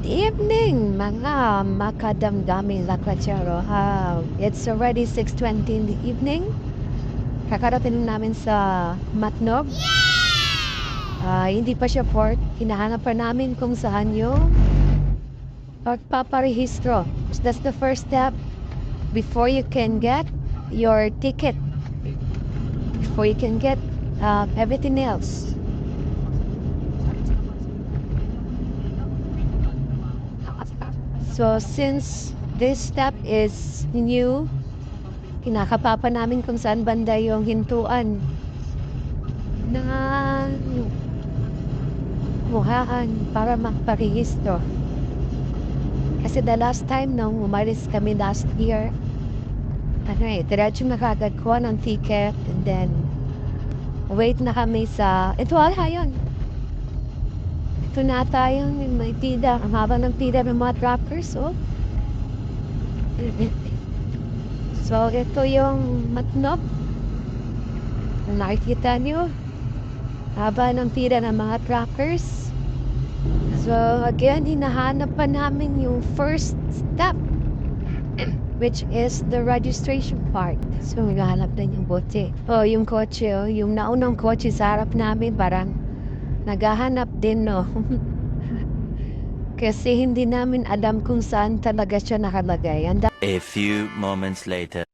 Good evening, mga makadamdaming lakwachero. It's already 6:20 in the evening. Kakarating namin sa Matnog. Hindi pa siya port. Hinahanap pa namin kung saan yung pagpaparehistro. So that's the first step before you can get your ticket. Before you can get everything else. So since this step is new, kinakapapa namin kung saan banda yung hintuan na muhaan para magparehistro. Kasi the last time nung umalis kami last year, diretso na kagad ko ng ticket and then wait na kami sa, ito yun. Ito na tayo, may pida, ang haba ng pida ng mga truckers, oh. So, ito yung Matnog. Kung nakikita nyo, haba ng pida ng mga truckers. So, again, hinahanap pa namin yung first step, which is the registration part. So, maghahanap na yung bote. Oh, yung kotse, oh, yung naunang kotse sa harap namin, parang naghahanap din, no? Kasi hindi namin alam kung saan talaga siya nakalagay. A few moments later.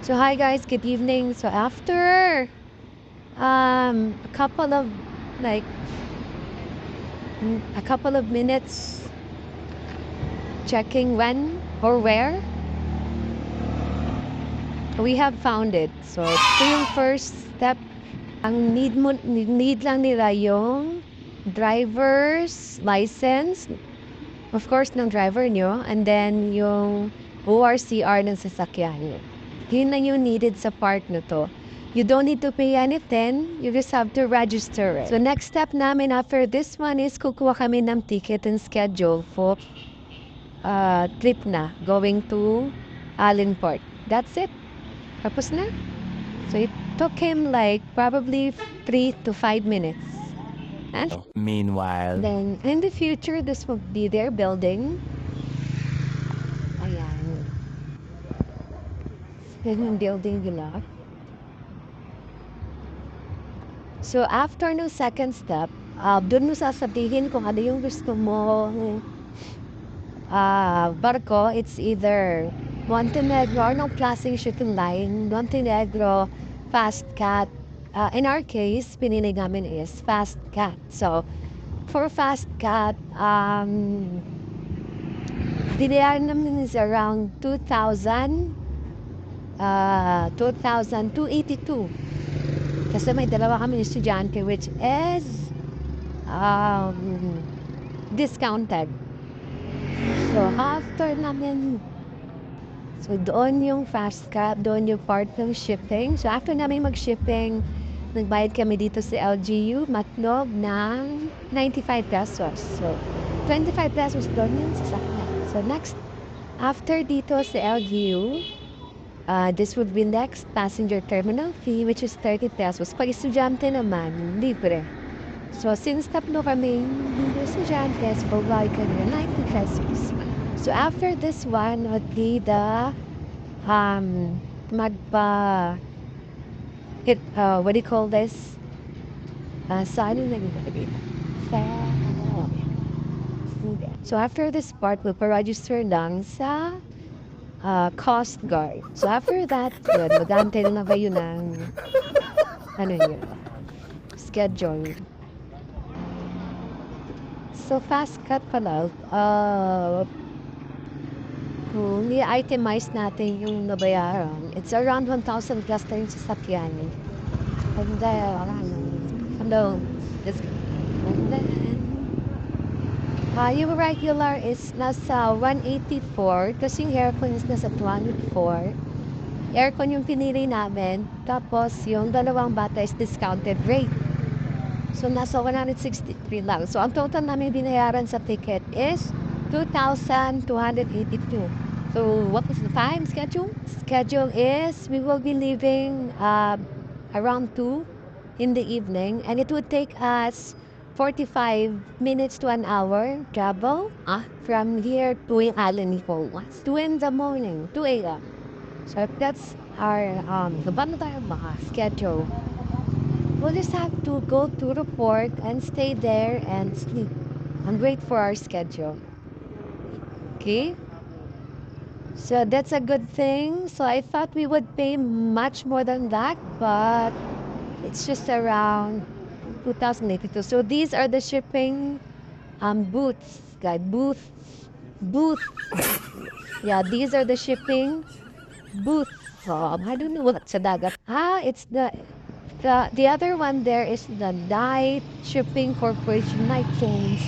So, hi guys, good evening. So, after a couple of minutes checking when or where, we have found it. So, ito yung first step. Ang need lang nila yung driver's license, of course, ng driver nyo, and then yung ORCR ng sasakyan nyo. Yun na yung needed sa part na to. You don't need to pay anything, you just have to register it. So next step namin after this one is kukuha kami ng ticket and schedule for trip na going to Allenport. That's it. Tapos na. So it took him like probably 3 to 5 minutes. And Meanwhile, then in the future, this will be their building. Ayan. Yan yung building nila. So after no second step, doon mo sasabihin kung ano yung gusto mo barko. It's either Montenegro or no klaseng shipping line, Montenegro, Fast Cat. In our case, pinili namin is Fast Cat. So, for Fast Cat, dinihan namin is around 2,282. Kasi may dalawa kami estudyante which is discounted. So, after namin, so doon yung Fast Cat, doon yung part ng shipping. So, after namin mag-shipping, nagbayad kami dito sa LGU, Matnog, ng 95 pesos. So, 25 pesos doon yung sasakyan. So, next, after dito sa LGU, this would be next passenger terminal fee, which is 30 pesos. Pag estudyante naman, libre. So, since tatlo kami estudyante, so bayad ka na 90 pesos. So, after this one would be the what do you call this? So after this part, we'll pa-register lang sa Coast Guard. So after that, yun, mag-aantay na kayo ng schedule. So fast cut pala, kung i-itemize natin yung nabayaran, it's around 1,000 plus na yung sasakyan. And then, yung regular is nasa 184, kasi yung aircon is nasa 204. Aircon yung pinili namin, tapos yung dalawang bata is discounted rate. So, nasa 163 lang. So, ang total namin binayaran sa ticket is 2,282. So, what is the time schedule? Schedule is we will be leaving around 2 in the evening, and it would take us 45 minutes to an hour travel from here to Allen Falls. 2 in the morning, 2 a.m. So if that's our paano tayo schedule? We'll just have to go to the port and stay there and sleep and wait for our schedule. Okay? So that's a good thing. So I thought we would pay much more than that, but it's just around 2,082. So these are the shipping booths, guys. Booth. Yeah, these are the shipping booths. I don't know what's sa dagat. It's the other one there is the Night Shipping Corporation Night Trains.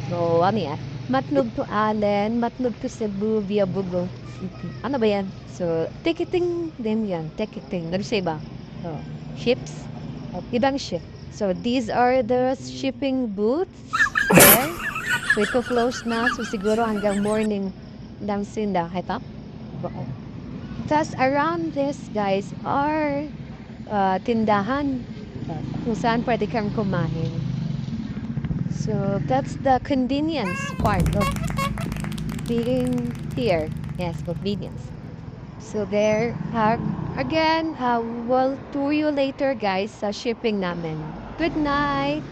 So, ano yan? Matnog to Allen, Matnog to Cebu via Bugong City. Ano ba yan? So, ticketing din yan. Ticketing. Ano siya ba? So, ships. Ibang ship. So, these are the shipping booths there. So, ito close na. So, siguro hanggang morning lang sinda. Ito. Tapos, around this, guys, are tindahan kung saan pwede kang kumain. So, that's the convenience part of being here. Yes, convenience. So, there, again, we'll tour you later, guys, sa shipping namin. Good night.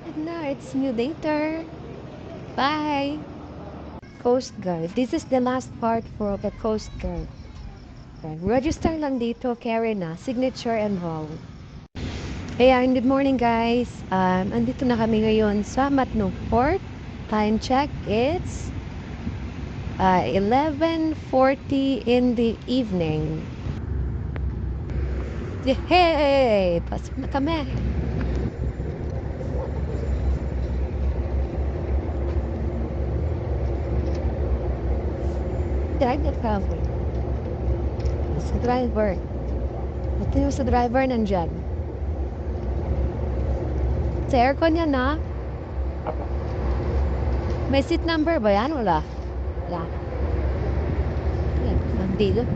Good night. See you later. Bye. Coast Guard. This is the last part for the Coast Guard. Register lang dito, carry na, signature and all. Ayan, good morning guys. Andito na kami ngayon sa Matnog Port. Time check, it's 11:40 in the evening. Hey! Pasok na kami. Drive na kami. Sa driver. Ito yung sa driver nandyan. Sa aircon yan na. May seat number ba yan? Wala. Wala. Nandito.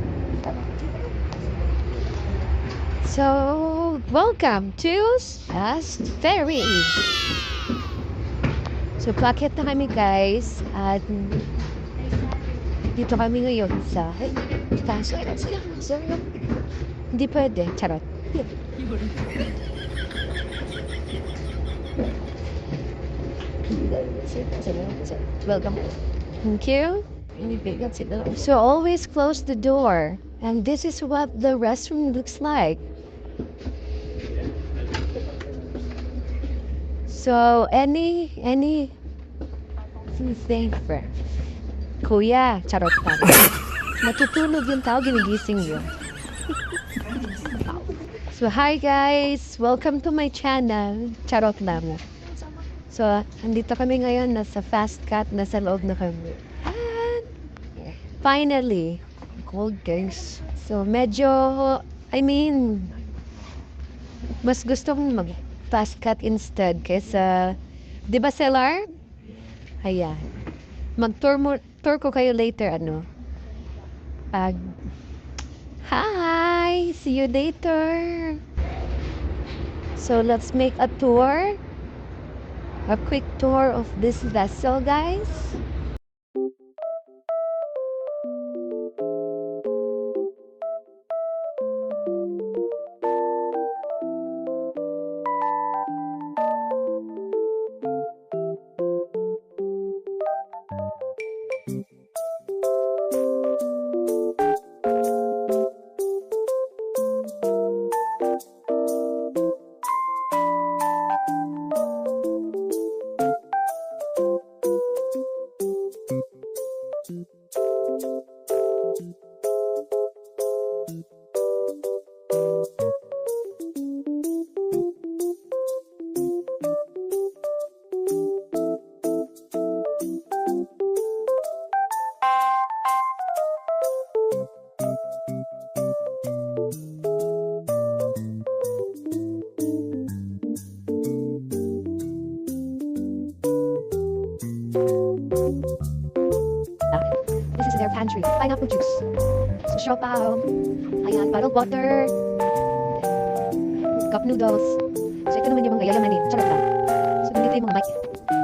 So, welcome to Fast Ferry. So, packet na kami guys. At dito kami ngayon sa hindi pwede, charot. Welcome. Thank you. So always close the door. And this is what the restroom looks like. So any thing for Kuya, charot pa. Natutulog yung tao, ginigising yun. So, hi guys! Welcome to my channel. Charot lang. So, andito kami ngayon, nasa Fast Cat, nasa loob na kami. And, finally, cold guys. So, medyo, mas gusto kong mag Fast Cat instead kaysa, di ba Selar? Ayan. Tour ko kayo later, hi! See you later! So, let's make a tour. A quick tour of this vessel, guys. This is their pantry. Pineapple juice. So, siopaw. Ayan, bottled water. Cup noodles. So, ito naman yung mga yayamanin. Charot lang. So, nandito Ito yung mga mic.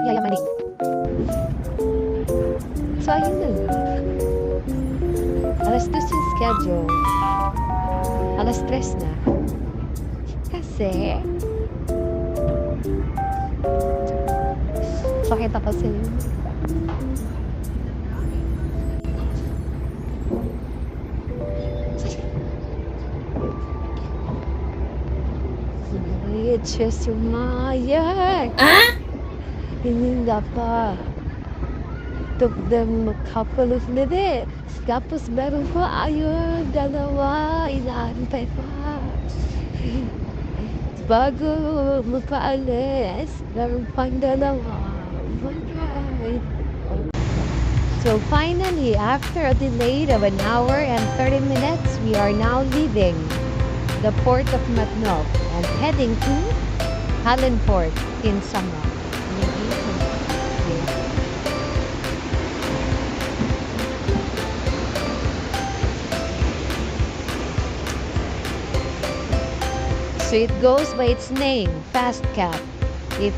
Yayamanin. So, ayun na lang. Alas 2 yung schedule. Alas 3 na. Kasi, pakita ko sa inyo. Ay, it's just umayag. Hindi pa. Took them a couple of minutes. Tapos meron pa, ayun, dalawa, inaantay pa. Bago magpaalis, meron pang dalawa. Oh my God. So finally, after a delay of an hour and 30 minutes, we are now leaving the port of Matnog and heading to Hallenport in Samar. So it goes by its name, Fast Cap. It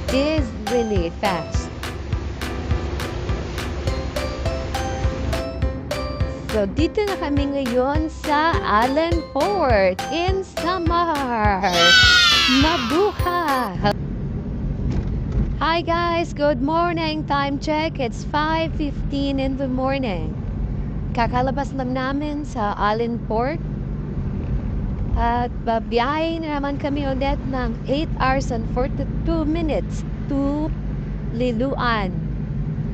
is really fast. So dito na kami ngayon sa Hallenport in Samar. Mabuhay! Hi guys, good morning. Time check, it's 5:15 in the morning. Kakalabas lang namin sa Hallenport. At babiyahe na naman kami ulit ng 8 hours and 42 minutes to Liloan.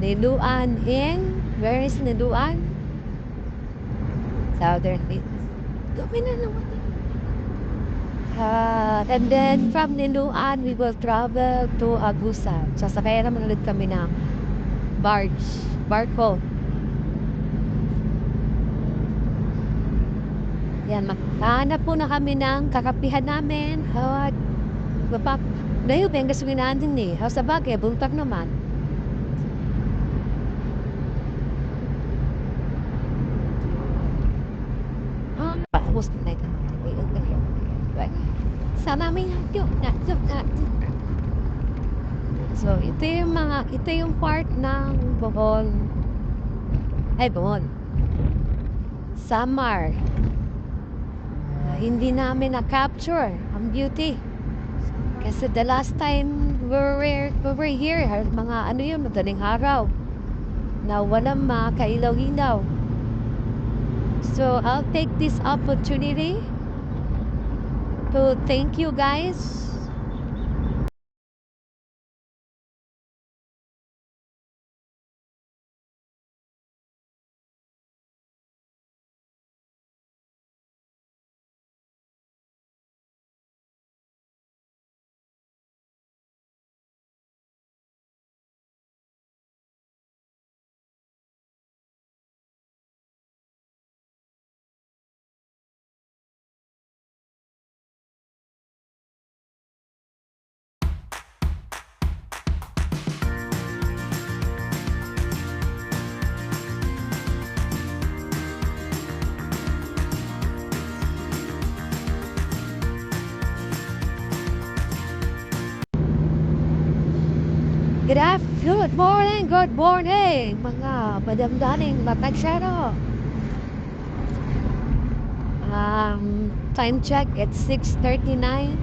Liloan in, where is Liloan? Southern Liloan. Gawin na naman. And then from Liloan, we will travel to Agusan. Sasakay naman ulit kami ng barko. Yan, makahanap po na kami ng kakapihan namin. Dahil ba yung gasolinahan din eh. Sa bagay, buntak naman. Paus na ito. Sana may nagyo. So, ito yung part ng Bohol. Samar. Hindi namin na-capture ang beauty. Kasi the last time we were here, mga madaling araw na walang makailaw-ilaw. So, I'll take this opportunity to thank you guys. Good morning, mga madamdaling matagsero. Time check, it's 6:39.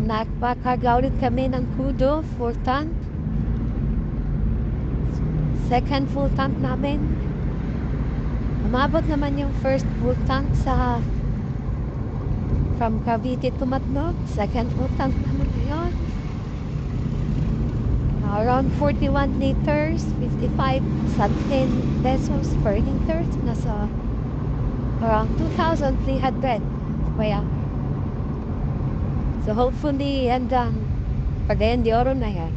Nagpakarga ulit kami ng Kudo full tank. Second full tank namin. Umabot naman yung first full tank from Cavite to Matnog. Second full tank naman ngayon. Around 41 liters, 55 sa 10 pesos per liters. Nasa around 2,300. Kaya, so hopefully, pag-end the oro na yan.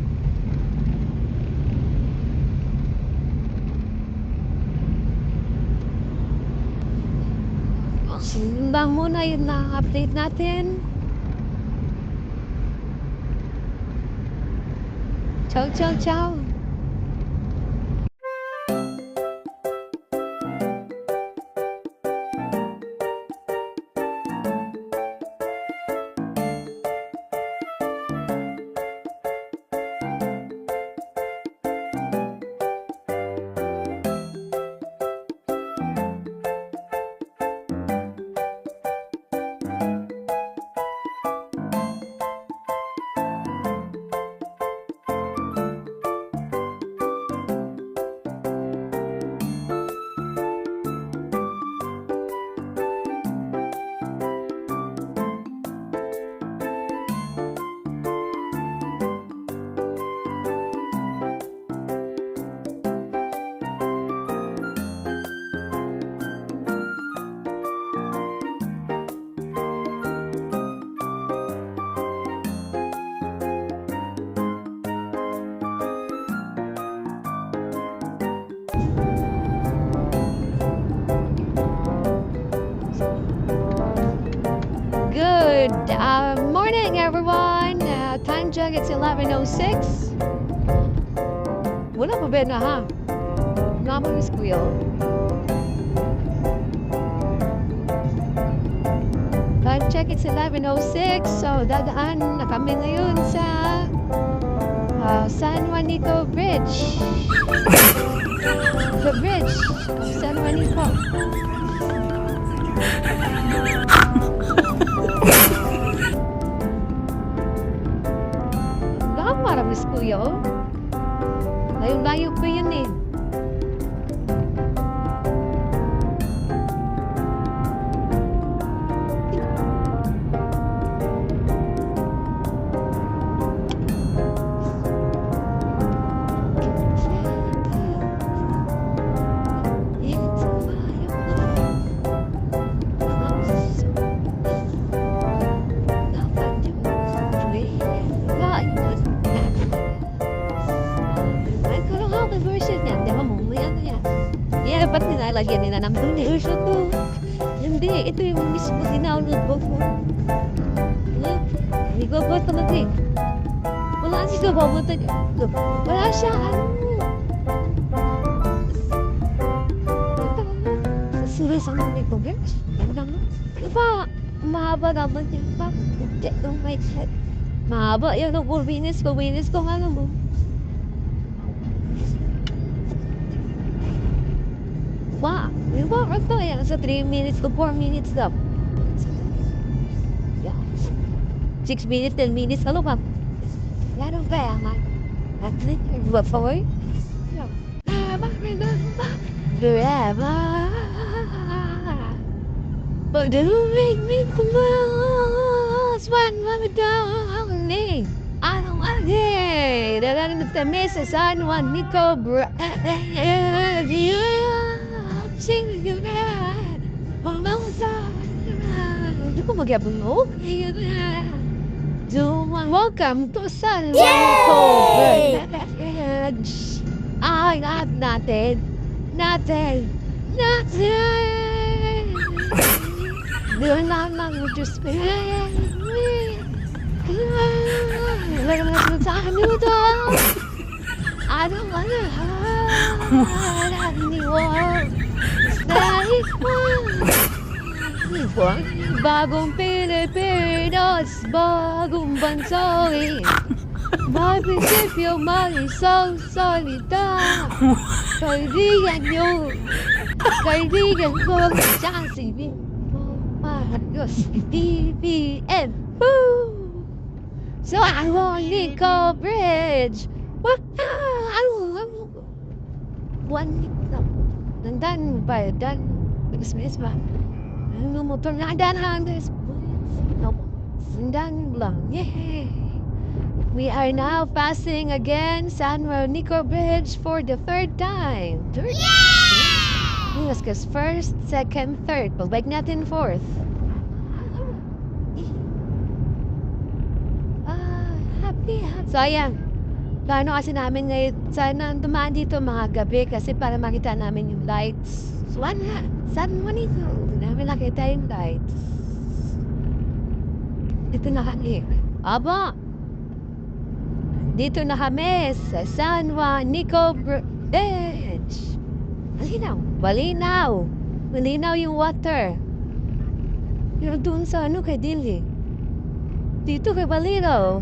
Yun lang muna yung na-update natin. Ciao, ciao, ciao. Good morning, everyone. Time check, it's 11:06. Wala pa ba na, ha? Naman yung squeal. Time check, it's 11:06. So, dadaan na kami ngayon sa San Juanico Bridge. The bridge of San Juanico. Marami si Kuya, oh. Layo-layo pa yun eh. Ba't nilalagyan nila ng donation to? Hindi, ito yung mismo dinownload ko. Hindi ko ba talaga eh. Wala siya babuta. Wala siya, Sulit sa mga nito, guys. Yan lang. Diba, mahaba naman yan. Bakit? Oh my God. Mahaba yan. 4 minutes ko, alam mo. Wow, diba? Ito yan. Sa 3 minutes to 4 minutes daw. Yeah. 6 minutes, 10 minutes. Halo, ma'am. Yan ang kaya, man. At least, ba pa, oy? But do make me close when I'm down. I don't want it. I'm the Mrs. San Juanico Bridge. Sing you man, oh no, hindi ko magyabong welcome to San Juanico Bridge. Ay, natin. Doon lang just I don't wanna hide anymore. Bagong Pilipinas, bagong bansa eh. May prinsipyo, may isang salita. Kaibigan ko, tsaka si Marcos, BBM. So I want Nico Bridge. Dan ba? Bilis ba? Ano motor na dan lang. Yay! We are now passing again San Juanico Bridge for the 3rd time. Yes, because 1st, 2nd, 3rd. Pagbalik natin 4th. Happy. So, ayan. Plano kasi namin ngayon, sana dumaan dito mga gabi kasi para makita namin yung lights. So, San Juanico. Hindi namin nakita yung lights. Ito na kami. Aba! Dito na kami sa San Juanico Bridge. Malinaw yung water. Pero doon sa kay Dili. Dito kay Balino.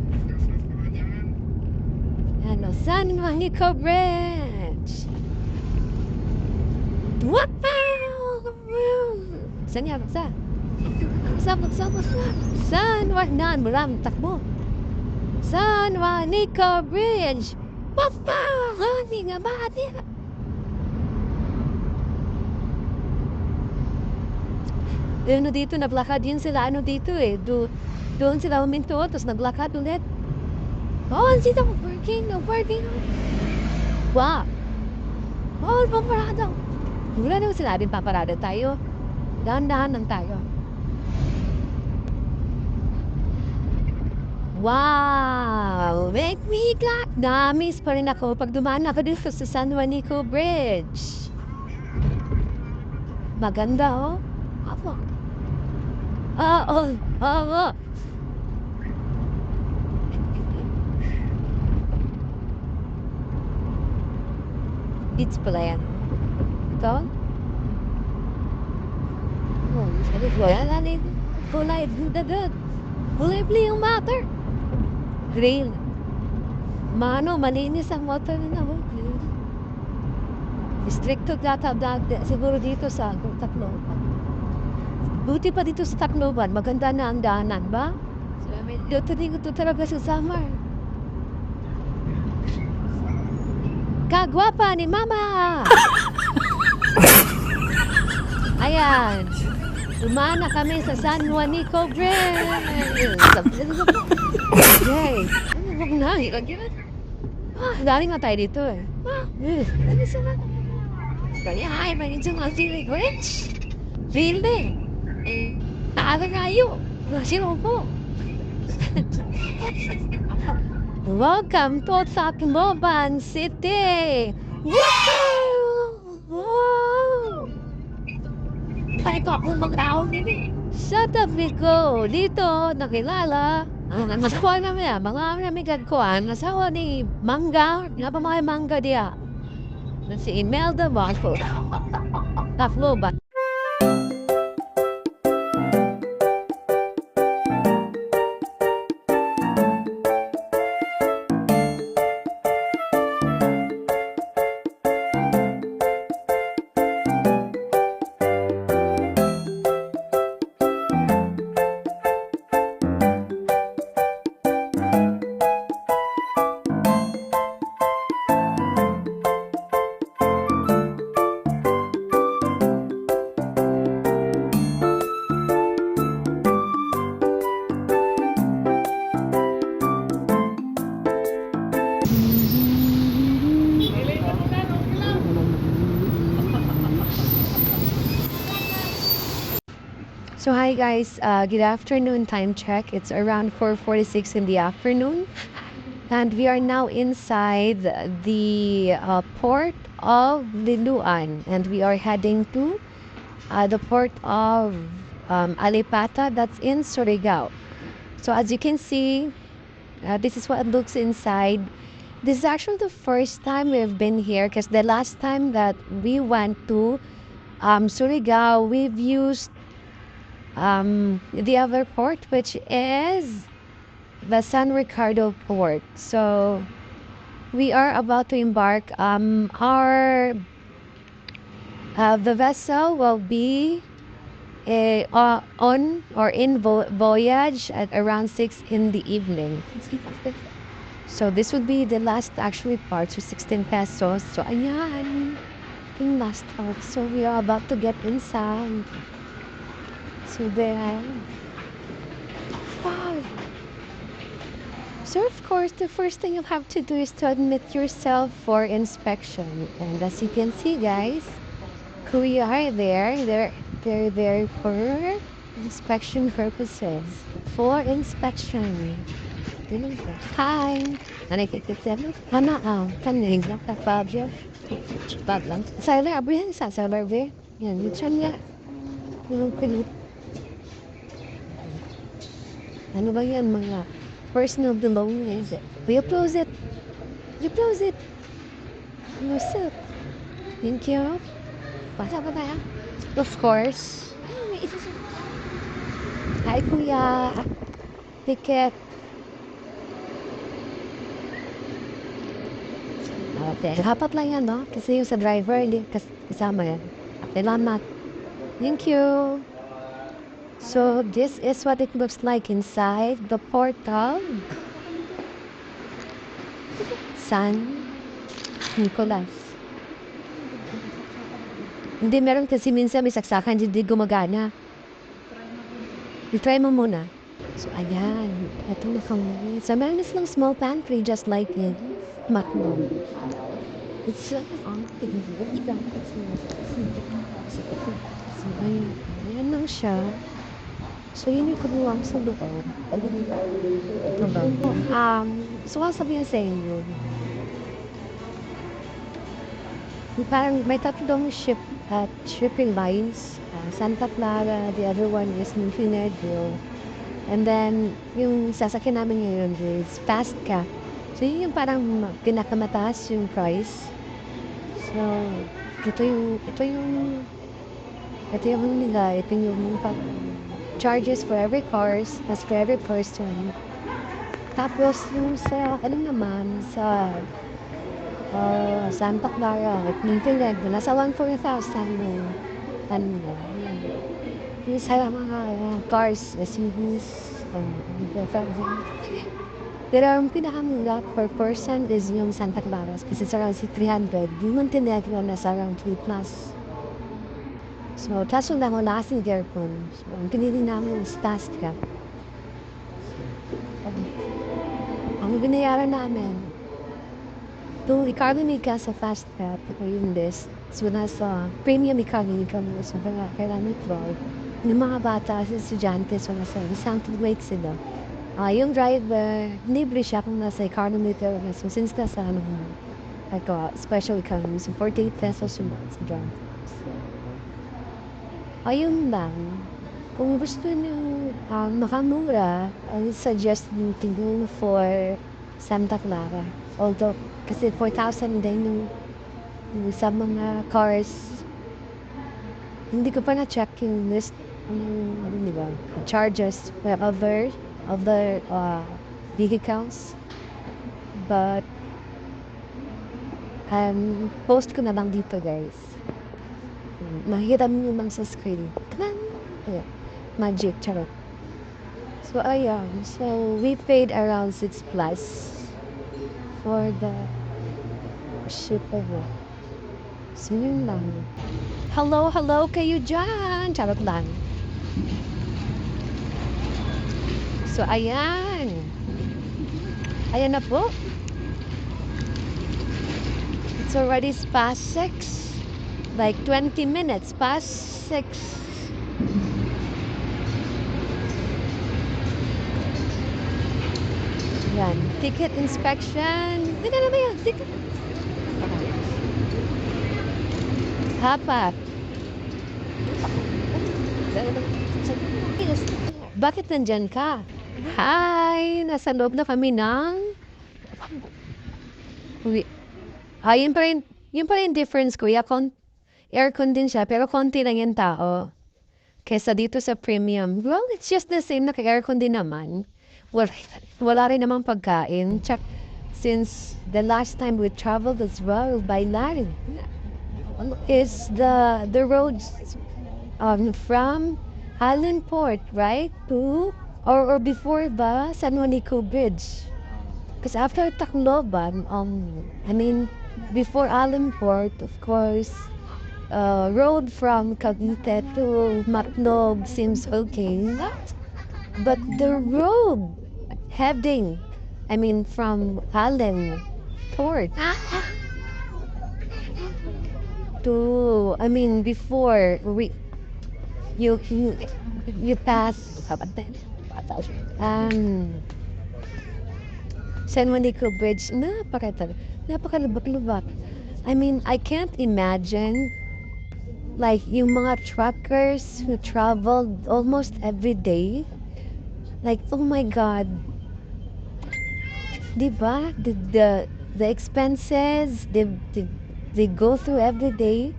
San Juanico Bridge. Wow! Saan yan? San Juan. Maraming takbo. San Juanico Bridge. Papa! Hindi nga ba? Dito, naglakad yun sila. Dito eh. Doon sila huminto. Tapos naglakad ulit. Oh, sila working. Wow. Oh, paparada. Wala naman sila rin paparada tayo. Dahan-dahan lang tayo. Wow! Make me glad. Na-miss pa rin ako pag dumaan ako dito sa San Juanico Bridge. Maganda, oh. Apo. Oo. It's pala yan. Ito? Oh, sabi ko, yan, kulay, kulay blue yung motor. Green. Malinis ang motor na naman. Stricto siguro dito sa Tacloban. Buti pa dito sa Tacloban, maganda na ang daanan, ba? Dito talaga sa summer. Kagwapa ni Mama! Ayan. Umana kami sa San Juanico Bridge. Yay. Huwag na. Dali nga tayo dito eh. Ano sa mga? Kaya ay, may ito nga feeling rich. Feeling. Naaga kayo. Sino po? Welcome to Tacloban City! Wow! Ay ko akong mag-aawag nila. Sa tabi ko, dito, nakilala. Ang masawa namin, mga namigad ko, ang nasawa ni Mangga, nga pa mga Mangga diya. Na si Imelda Marcos. Tacloban. So hi guys, good afternoon, time check. It's around 4:46 in the afternoon. And we are now inside the port of Liloan. And we are heading to the port of Alipata, that's in Surigao. So as you can see, this is what it looks inside. This is actually the first time we've been here because the last time that we went to Surigao, we've used the other port, which is the San Ricardo port. So we are about to embark. The vessel will be on or in voyage at around 6 in the evening. So this would be the last actually part, so 16 pesos. So ayan, yung last part. So we are about to get inside. So there. Wow. So of course, the first thing you'll have to do is to admit yourself for inspection. And as you can see, guys, we are there. They're there for inspection purposes. For inspection. Hi. Nakikita Hana kanig lang kapabyo. Bag lang. Sailor, abrihan sa sailor be. Yan, yun niya. Yung pilit. Ano ba yan, mga personal belongings? You close it. You close it. Close it. Thank you. Basa pa tayo? Of course. Hi, kuya. Ticket. Okay. Hapat lang yan, no? Kasi yung sa driver, hindi kasama yan. Salamat. Thank you. So this is what it looks like inside the portal San Nicolas. Hindi, meron kasi minsan may saksakan, hindi gumagana. I-try mo muna. So ayan, ito na kami. So meron na silang small pantry just like in Macno. It's so ayan lang siya. So, yun yung kabuwang sa loob. Ito ba? So, ang sabihin sa inyo, parang may tatlong ship shipping lines. Santa Clara, the other one is Montenegro. And then, yung sasakyan namin ngayon is Fast Cap. So, yun yung parang pinakamataas yung price. So, ito yung, ito yung, ito yung nila, ito yung charges for every cars, plus for every person. Tapos, yung sa, ano naman, sa Santa Clara, at Montenegro, nasa 1,400 no. Ano, yung sa mga cars, SUVs, pero ang pinakamura per person is yung Santa Clara kasi it's around 300. Yung Montenegro nasa around 3 plus. So, kaso lang wala kasing aircon. So, ang pinili namin is fast cap. Ang binayaran namin, kung economy ka sa fast cap, o yung list, so nasa premium economy ka mo, so kailangan 12. Yung mga bata, sa estudyante, so nasa isang weight sila. Yung driver, libre siya kung nasa economy ka. So, since nasa like, special economy, so 48 pesos yung sa driver. So, ayun lang. Kung gusto niyo makamura, I suggest you to go for Santa Clara. Although, kasi 4,000 din yung sa mga cars. Hindi ko pa na-check yung list ano ba, charges for other vehicles. But, post ko na lang dito, guys. Makikita mo lang sa screen. Yeah. Magic, charot. So, ayan. So, we paid around 6 plus for the shipper. So, yun lang. Hello kayo dyan! Charot lang. So, ayan. Ayan na po. It's already past 6. Like 20 minutes past 6. Yan. Ticket inspection. Tika na ba yan? Ticket. Hapat. Bakit nandyan ka? Hi! Nasa loob na kami ng... Yun pa rin difference, kuya. Aircon din siya, pero konti lang yung tao. Kesa dito sa premium. Well, it's just the same, naka-aircon din naman. Wala rin namang pagkain. Check, since the last time we traveled as well by land, is the roads from Highland Port, right? Or before ba, San Juanico Bridge. Because after Tacloban, before Highland Port, of course, road from Cavite to Maclob seems okay. But the road heading, from Highland Port to, before you pass San Juanico Bridge, napakalubak-lubak. I can't imagine like yung mga truckers who traveled almost every day. Like, oh my God. Diba? The expenses they go through every day.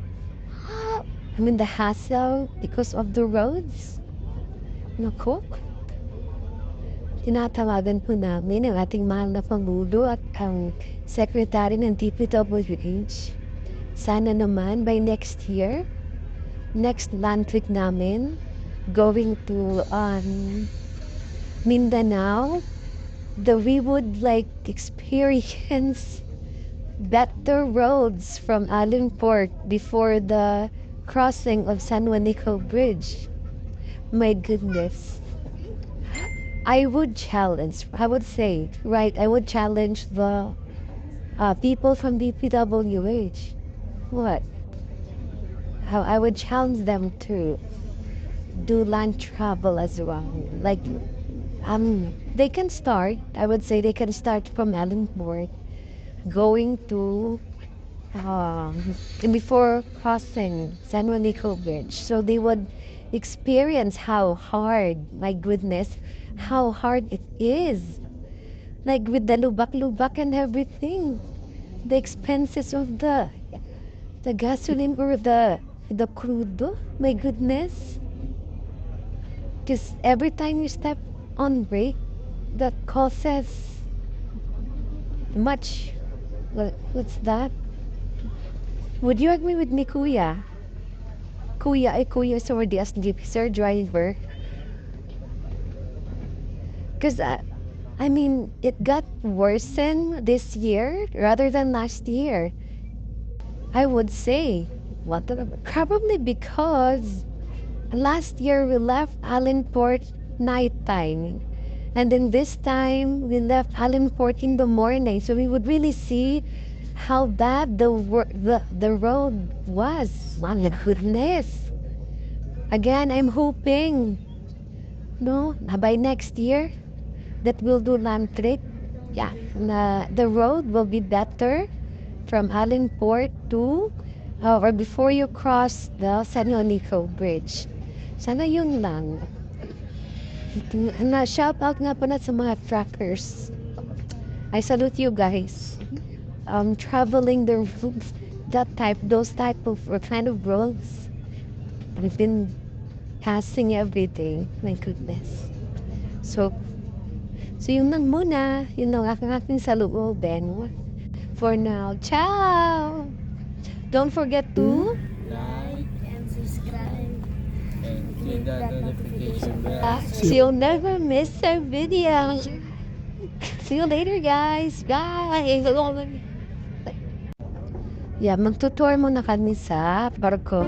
The hassle because of the roads. Naku. Tinatawagan po namin ang ating mahal na Pangulo at ang Secretary ng DPWH. Sana naman by next year, next land trip namin, going to Mindanao, that we would like experience better roads from Allen Port before the crossing of San Juanico Bridge. My goodness. I would challenge the people from DPWH. What? How I would challenge them to do land travel as well. Like, they can start from Allen Port, going to before crossing San Juanico Bridge. So they would experience how hard, my goodness, how hard it is. Like with the lubak-lubak and everything. The expenses of the gasoline or the crudo. My goodness. Because every time you step on brake, that causes much. What's that? Would you agree with me, Kuya? Kuya is already as jeep, sir driver. Because, I mean, it got worsened this year rather than last year. I would say. Probably because last year we left Allenport nighttime. And then this time we left Allenport in the morning. So we would really see how bad the road was. My goodness. Again, I'm hoping, no, by next year that we'll do land trip. Yeah, the road will be better from Allenport to or before you cross the San Juanico Bridge. Sana yun lang. Shout out nga pala sa mga truckers. I salute you guys. Traveling the roads, those type of or kind of roads. I've been passing every day. My goodness. So yun lang muna. Yun lang aking salubin. For now, ciao! Don't forget to Like and subscribe and click that notification bell. so you'll never miss our video. See you later, guys. Bye! Yeah, magtutour muna kami sa barko.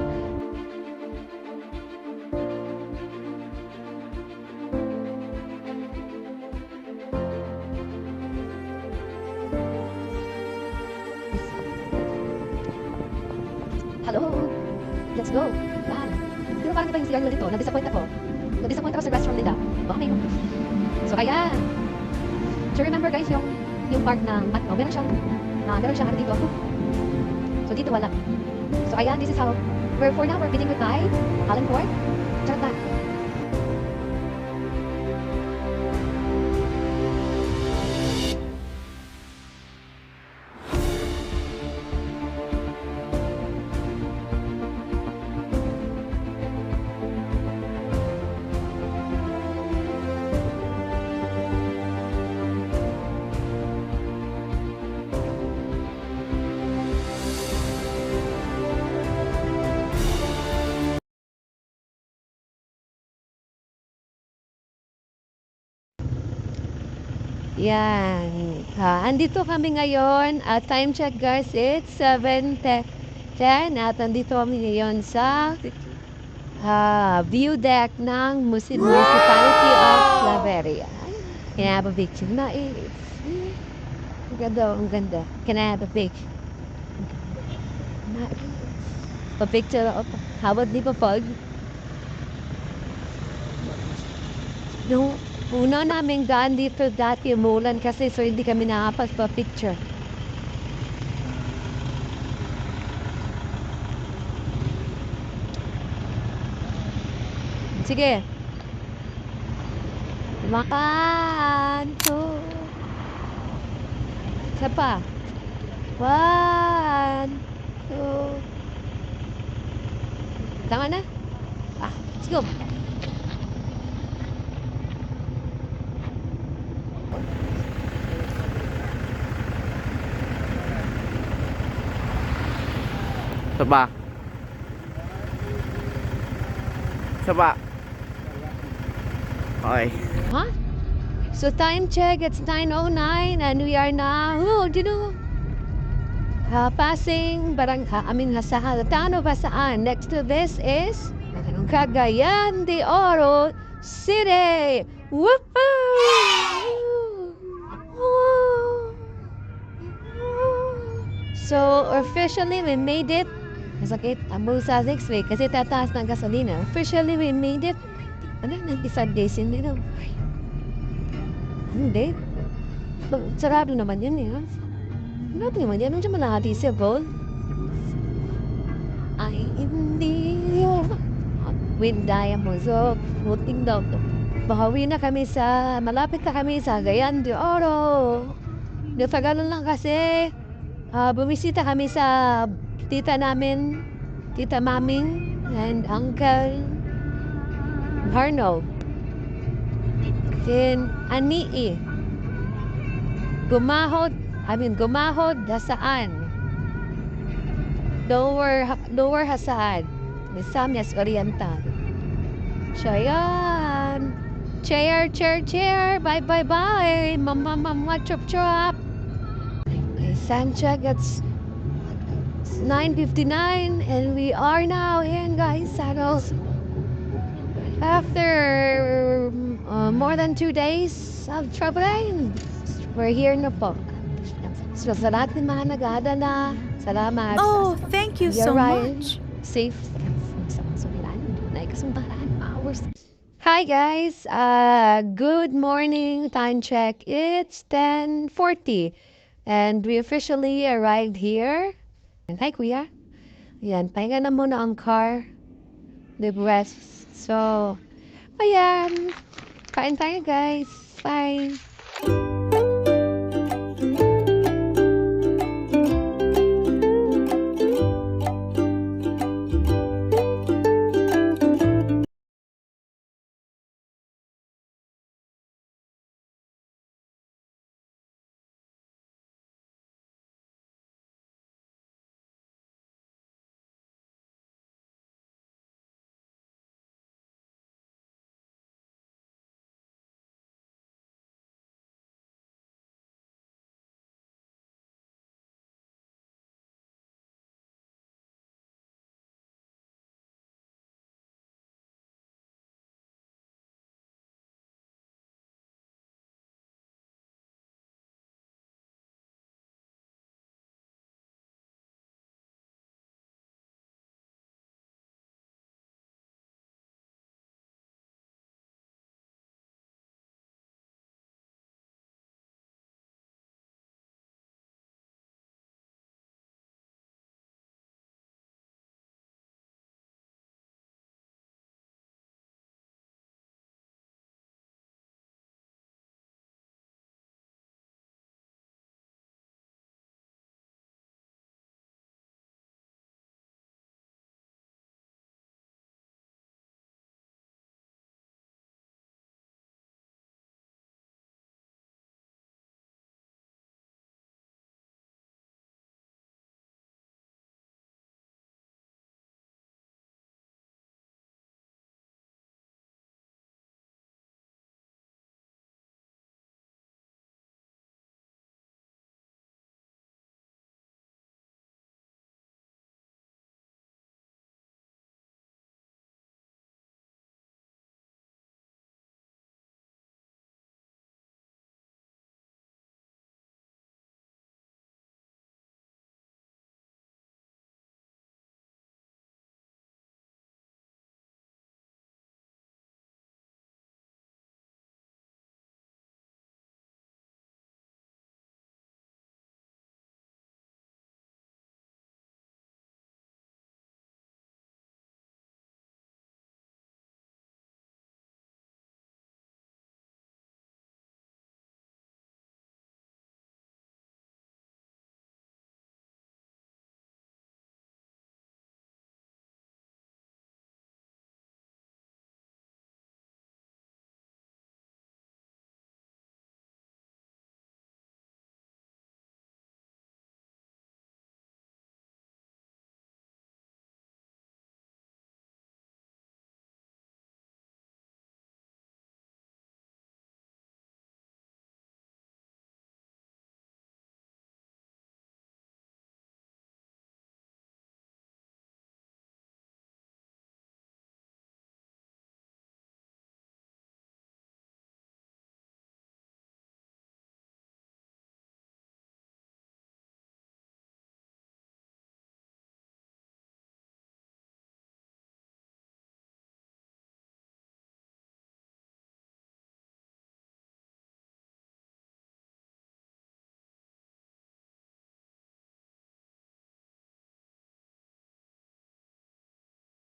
Hello! Let's go! Yan. Pero parang iba yung CR nila dito. Na-disappoint ako sa restaurant nila. Okay. So, ayan. So, remember guys, yung part ng Matno, meron siyang ano dito. So, dito wala. So, ayan, this is how, for now, we're bidding goodbye. Allenport. Charot na. Yan. Andito kami ngayon. Time check guys, it's 7:10. At andito kami ngayon sa view deck ng Municipality of Claveria. Can I have a picture? Nice. Ang ganda. Can I have a picture? Nice. Pa-picture ako. Hawad ni Papag. No. Una naming daan dito dati umulan kasi so hindi kami nakapas pa picture. Sige. Makan. Two. Isa pa. 1, 2. Tama na? Let's go. Saba. Okay. Huh? So time check, it's 9:09 and we are now, passing sa town of Hasaan. Next to this is Cagayan de Oro City. So officially we made it. Masakit ang bulsa 6 week kasi tataas ng gasolina. Officially we made it. Ano nang isang days hindi na. Hindi. Sarado naman yan eh. Sarado naman yan. Ano siya malahati civil? ay hindi with diamonds. So, puting daw to. Bahawi na kami malapit na kami sa Cagayan de Oro. Natagalan lang kasi bumisita kami sa tita namin, tita maming, and uncle Harno. Then, Anii. Gumahod na saan? Lower Hasaan. Misamyas Oriental. So, yan. Chair. Bye. Mama, chop. Okay, Sanchag, it's 9:59 and we are now in, guys, Saddles. After more than 2 days of traveling, we're here na po. So, sa lahat ng mga nag-aadala, salamat. Oh, thank you so Arrived much. safe sa kasuliran. Hours. Hi guys, good morning. Time check. It's 10:40 and we officially arrived here. And hi kuya. Yan, pahinga na muna ang car. The rest. So, ayan. Kain tayo guys. Bye.